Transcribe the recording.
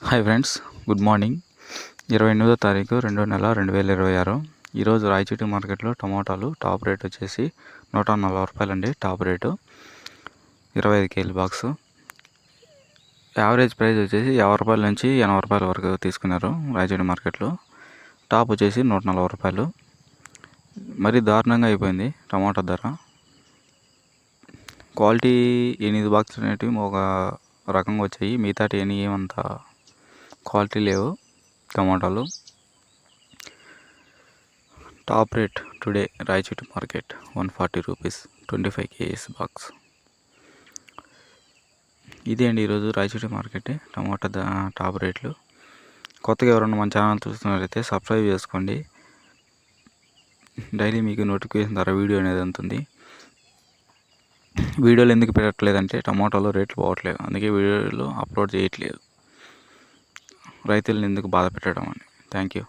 Hi friends, good morning. 28వ తారీఖు 2వ నెల 2026. ఈరోజు రాయచోటి మార్కెట్లో టమోటాలు టాప్ రేట్ వచ్చేసి 140 రూపాయలండి. Top rate 25 KG box. Average price వచ్చేసి 50 రూపాయల నుంచి 80 రూపాయల వరకు తీసుకున్నారు రాయచోటి మార్కెట్లో. టాప్ వచ్చేసి 140 రూపాయలు. మరీ దారుణంగా అయిపోయింది టమాటా ధర. క్వాలిటీ 8 బాక్సులు అనేటివి ఒక రకంగా వచ్చాయి, మిగతాటి ఏమంత క్వాలిటీ లేవు టమాటాలు. Top rate today Rayachoti market 140 rupees 25 kgs box. ఇదే అండి ఈరోజు రాయచోటి మార్కెట్ టమాటా టాప్ రేట్లు. కొత్తగా ఎవరైనా మన ఛానల్ చూస్తున్నట్లయితే సబ్స్క్రైబ్ చేసుకోండి. డైలీ మీకు నోటిఫికేషన్ ద్వారా వీడియో అనేది ఉంటుంది. వీడియోలు ఎందుకు పెట్టట్లేదంటే టమాటాలో రేట్లు పోవట్లేదు, అందుకే వీడియోలు అప్లోడ్ చేయట్లేదు. రైతులను ఎందుకు బాధ పెట్టడం అని. Thank you.